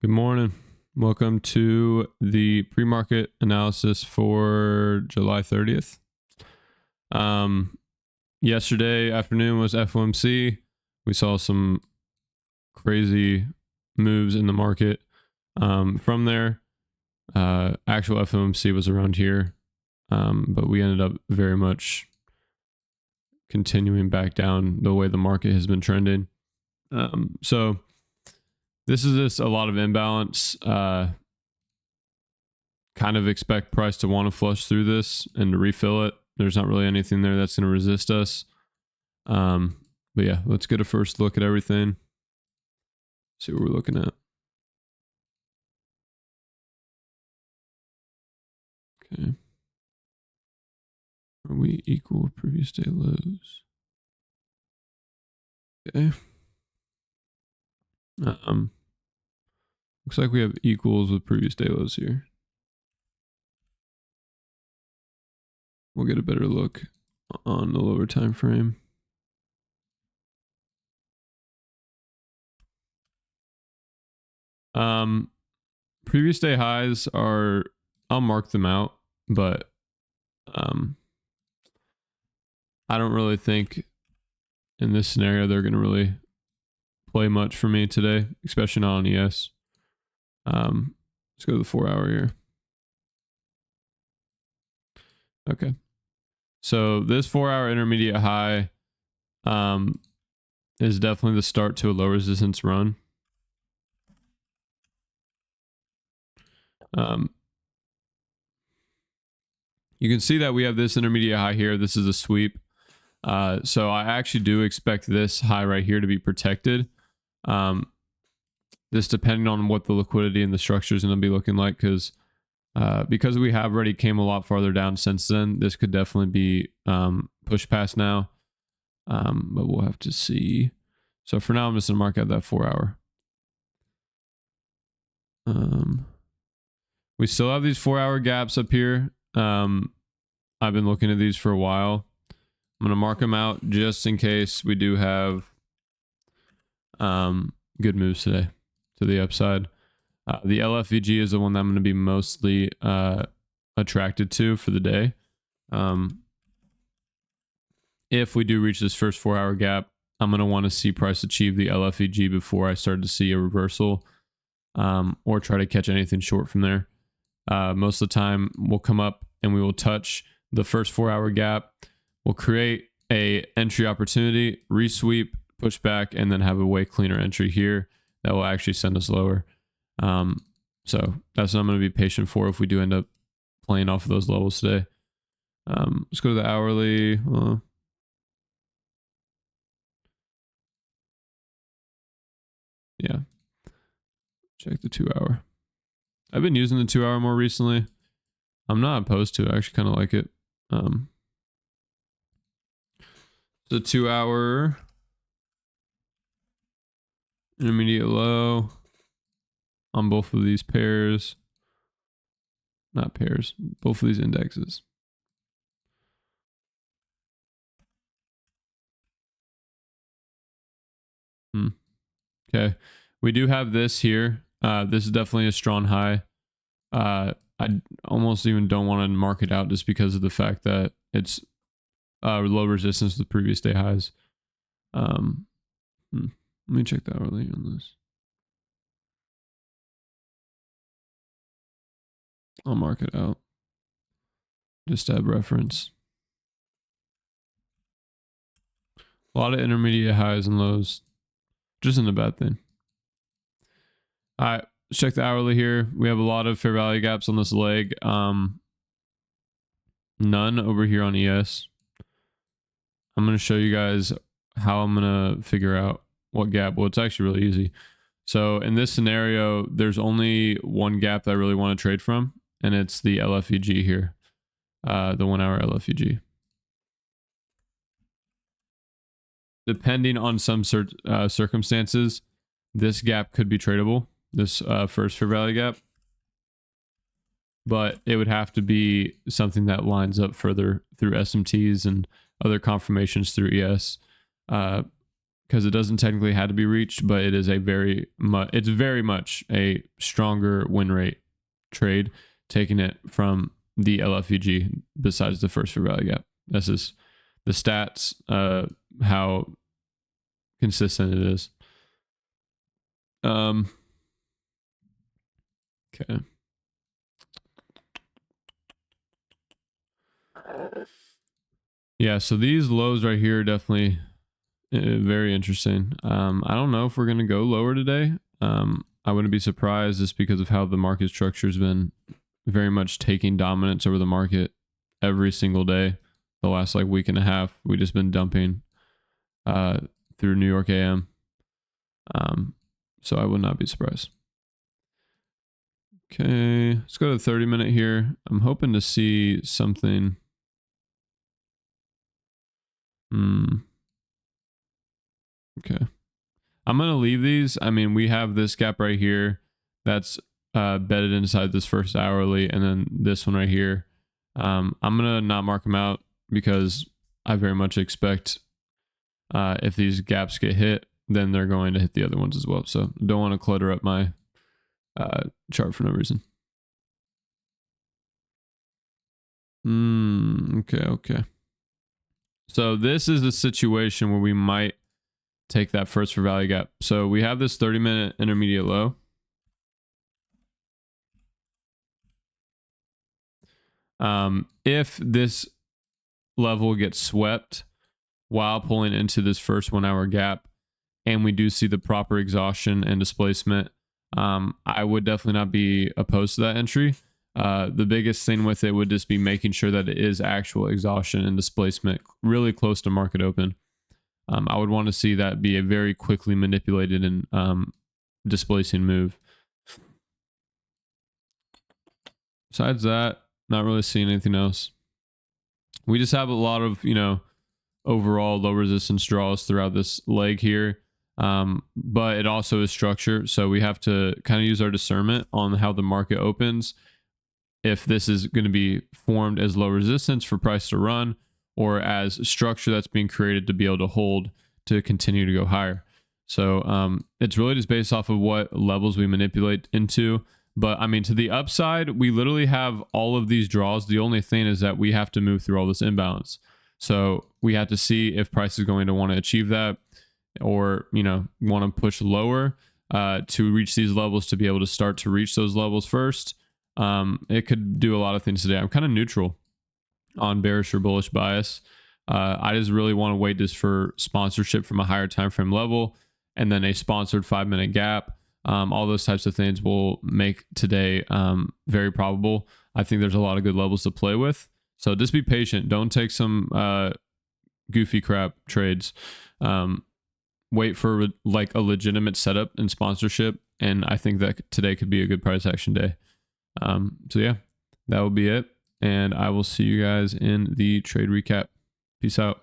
Good morning. Welcome to the pre-market analysis for July 30th. Yesterday afternoon was FOMC. We saw some crazy moves in the market. From there, actual FOMC was around here, but we ended up very much continuing back down the way the market has been trending. So this is just a lot of imbalance. Kind of expect price to want to flush through this and to refill it. There's not really anything there that's going to resist us. But yeah, let's get a first look at everything. See what we're looking at. Okay. Are we equal with previous day lows? Okay. Looks like we have equals with previous day lows here. We'll get a better look on the lower time frame. Previous day highs are, I'll mark them out, but I don't really think in this scenario they're going to really play much for me today, especially not on ES. Let's go to the 4 hour here. Okay. So this 4 hour intermediate high is definitely the start to a low resistance run. You can see that we have this intermediate high here. This is a sweep. So I actually do expect this high right here to be protected. This depending on what the liquidity and the structure is going to be looking like, because we have already came a lot farther down since then, this could definitely be pushed past now. But we'll have to see. So for now, I'm just going to mark out that 4 hour. We still have these 4 hour gaps up here. I've been looking at these for a while. I'm going to mark them out just in case we do have good moves today to the upside. The LFVG is the one that I'm going to be mostly attracted to for the day. If we do reach this first 4 hour gap, I'm going to want to see price achieve the LFVG before I start to see a reversal, or try to catch anything short from there. Most of the time we'll come up and we will touch the first 4 hour gap. We'll create a entry opportunity, resweep, push back, and then have a way cleaner entry here that will actually send us lower. So that's what I'm going to be patient for if we do end up playing off of those levels today. Let's go to the hourly. Yeah. Check the 2 hour. I've been using the 2 hour more recently. I'm not opposed to it. I actually kind of like it. The 2 hour intermediate low on both of these pairs. Not pairs, both of these indexes. Okay. We do have this here. This is definitely a strong high. I almost even don't want to mark it out just because of the fact that it's low resistance to the previous day highs. Let me check the hourly on this. I'll mark it out just to have reference. A lot of intermediate highs and lows, just isn't a bad thing. All right, let's check the hourly here. We have a lot of fair value gaps on this leg. None over here on ES. I'm going to show you guys how I'm going to figure out what gap. Well, it's actually really easy. So in this scenario, there's only one gap that I really want to trade from, and it's the LFVG here, the 1 hour LFVG. Depending on some circumstances, this gap could be tradable, this first fair value gap, but it would have to be something that lines up further through SMTs and other confirmations through ES. because it doesn't technically have to be reached, but it is it's very much a stronger win rate trade, taking it from the LFVG besides the first fair value gap. This is the stats, how consistent it is. Okay. Yeah, so these lows right here are definitely very interesting. I don't know if we're going to go lower today. I wouldn't be surprised just because of how the market structure has been very much taking dominance over the market every single day. The last like week and a half, we just been dumping through New York AM. So I would not be surprised. Okay, let's go to 30-minute here. I'm hoping to see something. Okay. I'm going to leave these. I mean, we have this gap right here that's bedded inside this first hourly, and then this one right here. I'm going to not mark them out because I very much expect if these gaps get hit, then they're going to hit the other ones as well. So don't want to clutter up my chart for no reason. Okay. So this is a situation where we might take that first fair value gap. So we have this 30-minute intermediate low. If this level gets swept while pulling into this first 1 hour gap, and we do see the proper exhaustion and displacement, I would definitely not be opposed to that entry. The biggest thing with it would just be making sure that it is actual exhaustion and displacement really close to market open. I would want to see that be a very quickly manipulated and displacing move. Besides that, not really seeing anything else. We just have a lot of, overall low resistance draws throughout this leg here. But it also is structure. So we have to kind of use our discernment on how the market opens. If this is going to be formed as low resistance for price to run, or as structure that's being created to be able to hold to continue to go higher. So it's really just based off of what levels we manipulate into. But I mean, to the upside, we literally have all of these draws. The only thing is that we have to move through all this imbalance. So we have to see if price is going to want to achieve that, or, want to push lower to reach these levels to be able to start to reach those levels first. It could do a lot of things today. I'm kind of neutral on bearish or bullish bias. I just really want to wait just for sponsorship from a higher time frame level, and then a sponsored 5-minute gap. All those types of things will make today very probable. I think there's a lot of good levels to play with. So just be patient. Don't take some goofy crap trades. Wait for like a legitimate setup and sponsorship. And I think that today could be a good price action day. So yeah, that will be it. And I will see you guys in the trade recap. Peace out.